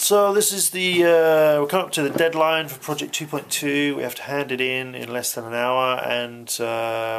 So this is the, we're coming up to the deadline for Project 2.2. We have to hand it in less than an hour, and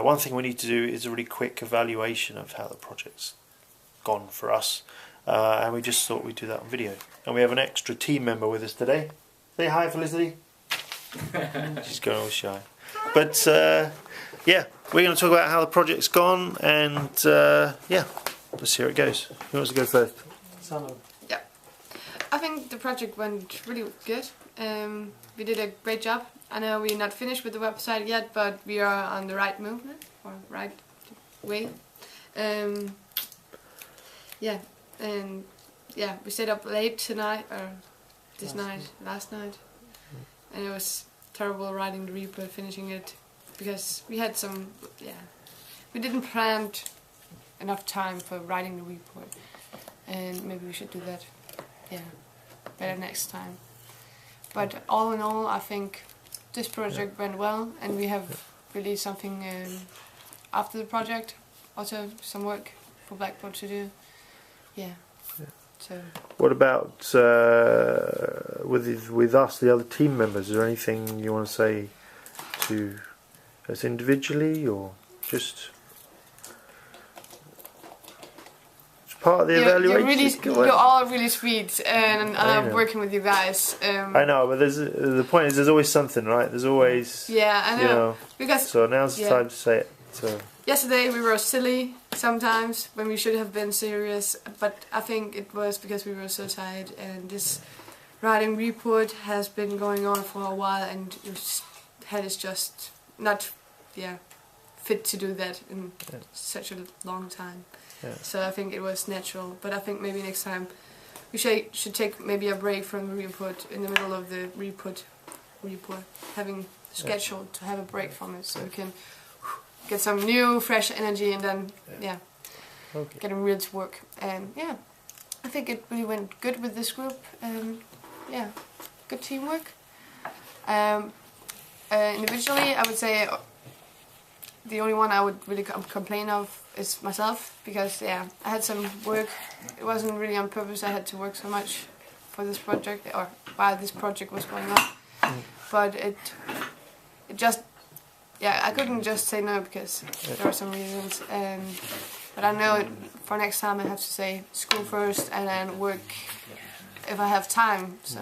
one thing we need to do is a really quick evaluation of how the project's gone for us, and we just thought we'd do that on video. And we have an extra team member with us today. Say hi, Felicity. She's going all shy. But yeah, we're going to talk about how the project's gone, and yeah, let's see how it goes. Who wants to go first? Sandra. Yeah, I think the project went really good. We did a great job. I know we're not finished with the website yet, but we are on the right movement, or right way. Yeah, and yeah, we stayed up late tonight, or last night, and it was terrible writing the report, finishing it, because we had some, we didn't plan enough time for writing the report, and maybe we should do that, better next time. But all in all, I think this project went well, and we have released something after the project, also some work for Blackboard to do. So. What about with us, the other team members? Is there anything you want to say to us individually, or just part of the evaluation? You're all really sweet, and I love working with you guys. I know, but the point is, there's always something, right? There's always I know. You know, because so now's the time to say it. So. Yesterday we were silly sometimes when we should have been serious, but I think it was because we were so tired, and this writing report has been going on for a while, and your head is just not fit to do that in such a long time. So I think it was natural, but I think maybe next time we should take maybe a break from the report in the middle of the report, having scheduled to have a break from it, so we can get some new, fresh energy, and then, getting real to work. And I think it really went good with this group. Good teamwork. Individually, I would say the only one I would really complain of is myself, because I had some work. It wasn't really on purpose. I had to work so much for this project, or while this project was going on. But it just. I couldn't just say no, because there are some reasons, but I know for next time I have to say school first and then work if I have time, so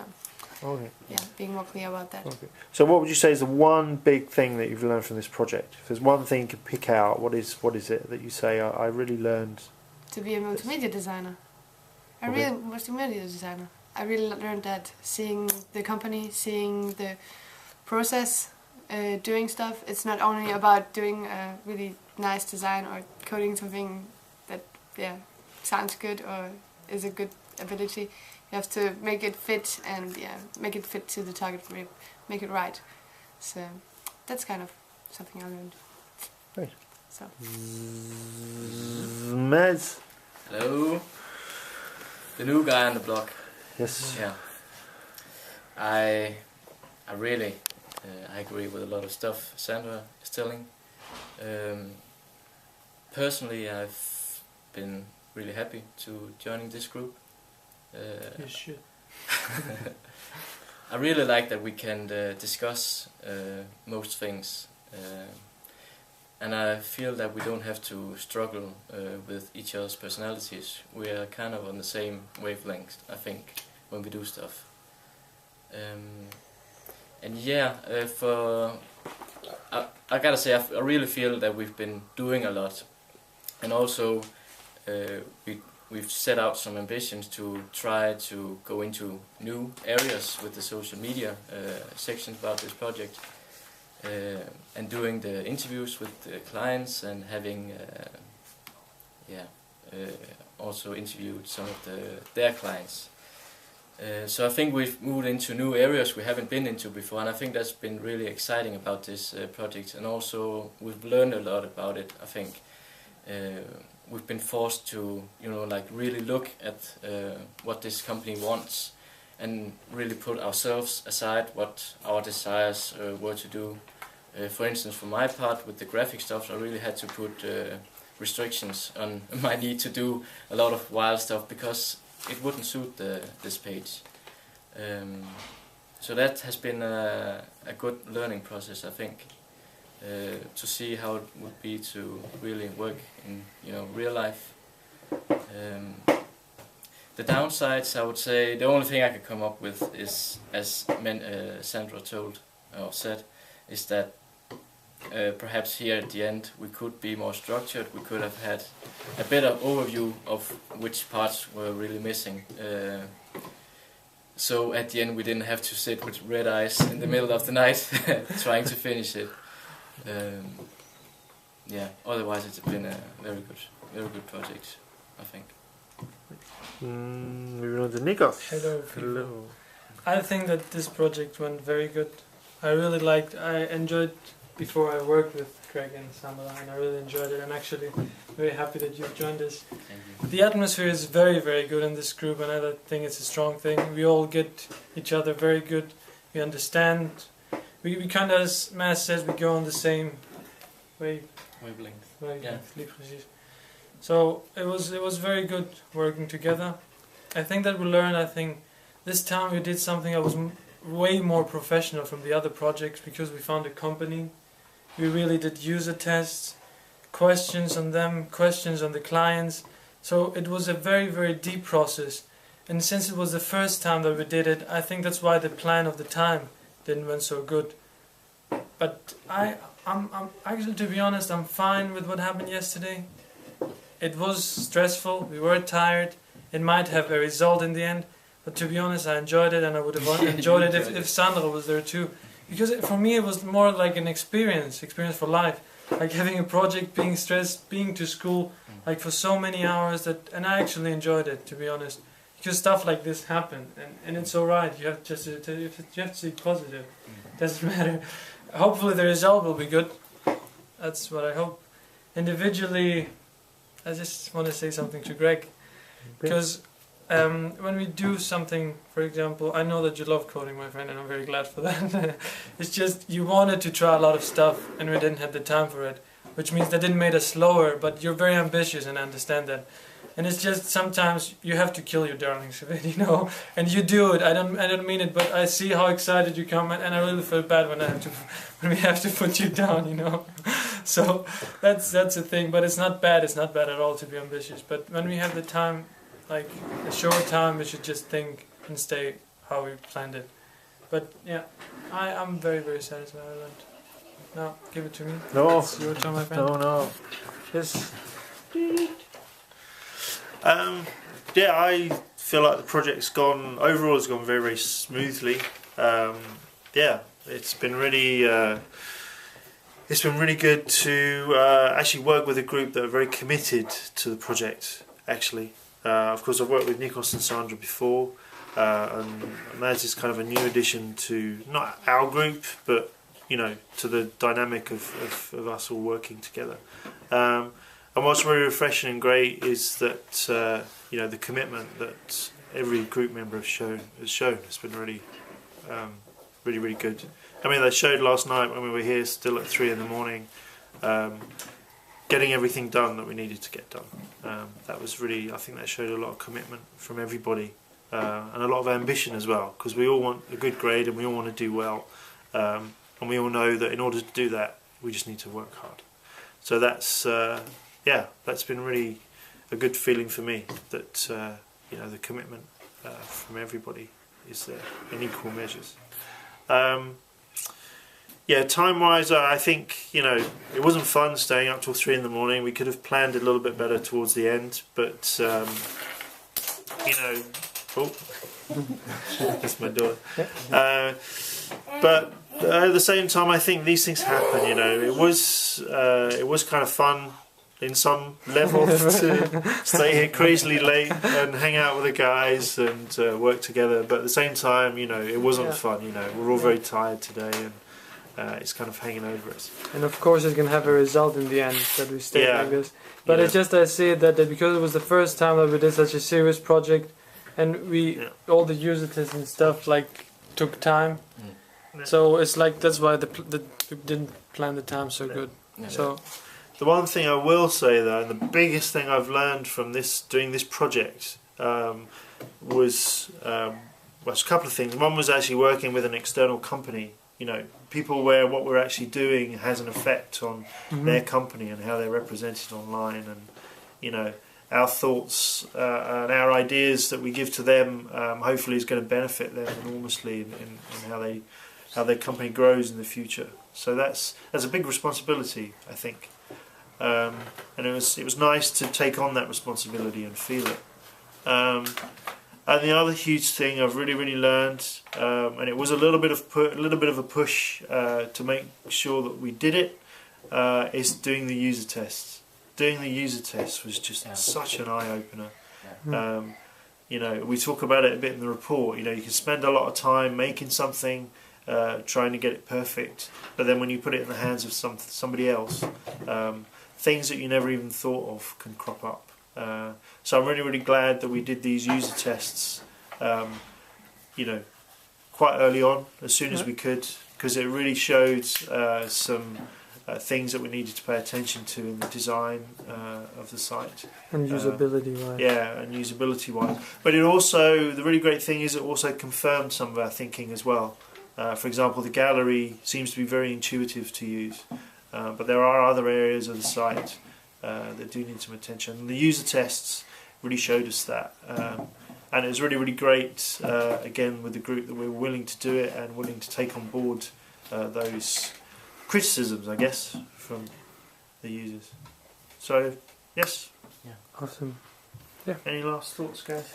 being more clear about that. Okay. So what would you say is the one big thing that you've learned from this project? If there's one thing you could pick out, what is it that you say, I really learned? To be a multimedia designer. I really learned that, seeing the company, seeing the process, doing stuff. It's not only about doing a really nice design or coding something that sounds good or is a good ability. You have to make it fit, and make it fit to the target group, make it right. So that's kind of something I learned. Great. So. Mez. Hello. The new guy on the block. Yes. Yeah. I really. I agree with a lot of stuff Sandra is telling. Personally, I've been really happy to joining this group. You should. I really like that we can discuss most things, and I feel that we don't have to struggle with each other's personalities. We are kind of on the same wavelength, I think, when we do stuff. And I gotta say, I really feel that we've been doing a lot, and also we've set out some ambitions to try to go into new areas with the social media sections about this project, and doing the interviews with the clients, and having also interviewed some of their clients. So I think we've moved into new areas we haven't been into before, and I think that's been really exciting about this project. And also we've learned a lot about it. I think we've been forced to, really look at what this company wants, and really put ourselves aside, what our desires were to do. For instance, for my part with the graphic stuff, I really had to put restrictions on my need to do a lot of wild stuff, because it wouldn't suit this page. So that has been a good learning process, I think, to see how it would be to really work in real life. The downsides, I would say, the only thing I could come up with is, as Sandra said, is that perhaps here at the end we could be more structured. We could have had a better overview of which parts were really missing. So at the end we didn't have to sit with red eyes in the middle of the night trying to finish it. Yeah, otherwise it's been a very good project, I think. Moving on to Nikos. Hello. Hello. I think that this project went very good. I enjoyed before I worked with Greg and Samala, and I really enjoyed it. I'm actually very happy that you've joined us. Thank you. The atmosphere is very, very good in this group, and I think it's a strong thing. We all get each other very good. We understand. We kind of, as Matt says, we go on the same Wavelength. Yeah. So it was very good working together. I think that we learned. I think this time we did something that was way more professional from the other projects, because we found a company. We really did user tests, questions on them, questions on the clients. So it was a very, very deep process. And since it was the first time that we did it, I think that's why the plan of the time didn't went so good. But I'm actually, to be honest, I'm fine with what happened yesterday. It was stressful, we were tired, it might have a result in the end, but to be honest, I enjoyed it, and I would have enjoyed it if Sandra was there too. Because for me it was more like an experience for life. Like having a project, being stressed, being to school, like for so many hours, and I actually enjoyed it, to be honest. Because stuff like this happen, and it's alright, you have to see positive, doesn't matter. Hopefully the result will be good, that's what I hope. Individually, I just want to say something to Greg, because when we do something, for example, I know that you love coding, my friend, and I'm very glad for that. It's just you wanted to try a lot of stuff and we didn't have the time for it, which means that didn't make us slower, but you're very ambitious and I understand that. And it's just sometimes you have to kill your darlings a bit, and you do it. I don't mean it, but I see how excited you come, and I really feel bad when we have to put you down, So that's the thing. But it's not bad. It's not bad at all to be ambitious. But when we have the time, like a short time, we should just think and stay how we planned it. But yeah, I'm very, very satisfied. I learned. Now give it to me. No. It's your turn, my friend. No. Yes. Yeah, I feel like the project's gone very, very smoothly. Yeah, it's been really good to actually work with a group that are very committed to the project. Actually, of course, I've worked with Nikos and Sandra before, and Mads is kind of a new addition to not our group, but to the dynamic of us all working together. And what's really refreshing and great is that the commitment that every group member has shown has been really, really good. I mean, they showed last night when we were here, still at 3 in the morning, getting everything done that we needed to get done. That was really, I think, that showed a lot of commitment from everybody, and a lot of ambition as well, because we all want a good grade and we all want to do well, and we all know that in order to do that, we just need to work hard. So that's that's been really a good feeling for me, that the commitment from everybody is there in equal measures. Time-wise, I think it wasn't fun staying up till 3 in the morning. We could have planned it a little bit better towards the end, but that's my daughter. But at the same time, I think these things happen. It was kind of fun in some level to stay here crazily late and hang out with the guys and work together. But at the same time, it wasn't fun. We're all very tired today, and it's kind of hanging over us. And of course, it can have a result in the end that we stay like this. But it's just I see that because it was the first time that we did such a serious project, and all the user tests and stuff took time. So it's like that's why we didn't plan the time so good. So. The one thing I will say though, and the biggest thing I've learned from doing this project, was it's a couple of things. One was actually working with an external company. You know, people where what we're actually doing has an effect on their company and how they're represented online, and you know, our thoughts and our ideas that we give to them hopefully is going to benefit them enormously in how their company grows in the future. So that's a big responsibility, I think, and it was nice to take on that responsibility and feel it. And the other huge thing I've really learned, and it was a little bit of a push to make sure that we did it, is doing the user tests. Doing the user tests was just such an eye opener. You know, we talk about it a bit in the report. You know, you can spend a lot of time making something, trying to get it perfect, but then when you put it in the hands of somebody else, things that you never even thought of can crop up. So I'm really glad that we did these user tests, you know, quite early on, as soon as we could, because it really showed some things that we needed to pay attention to in the design of the site. And usability-wise. Yeah, and usability-wise. But it also, the really great thing is it also confirmed some of our thinking as well. For example, the gallery seems to be very intuitive to use, but there are other areas of the site that do need some attention. The user tests really showed us that, and it was really great again with the group that we were willing to do it and willing to take on board those criticisms, I guess, from the users. So yes. Awesome. Any last thoughts, guys?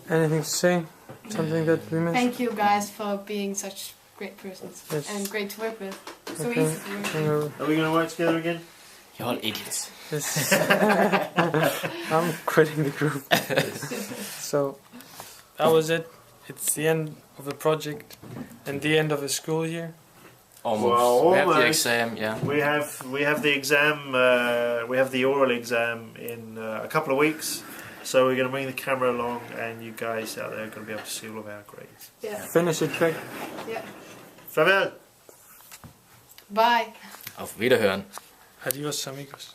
Anything to say? Something that we missed? Thank you guys for being such great persons and great to work with. So easy to work with. Are we going to work together again? You're all idiots. Yes. I'm quitting the group. So that was it. It's the end of the project and the end of the school year. Almost. Well, We have the almost. exam, yeah. We have the exam. We have the oral exam in a couple of weeks. So we're going to bring the camera along, and you guys out there are going to be able to see all of our grades. Yeah. Finish it quick. Yeah. Farewell. Bye. Auf Wiederhören. Adios, amigos.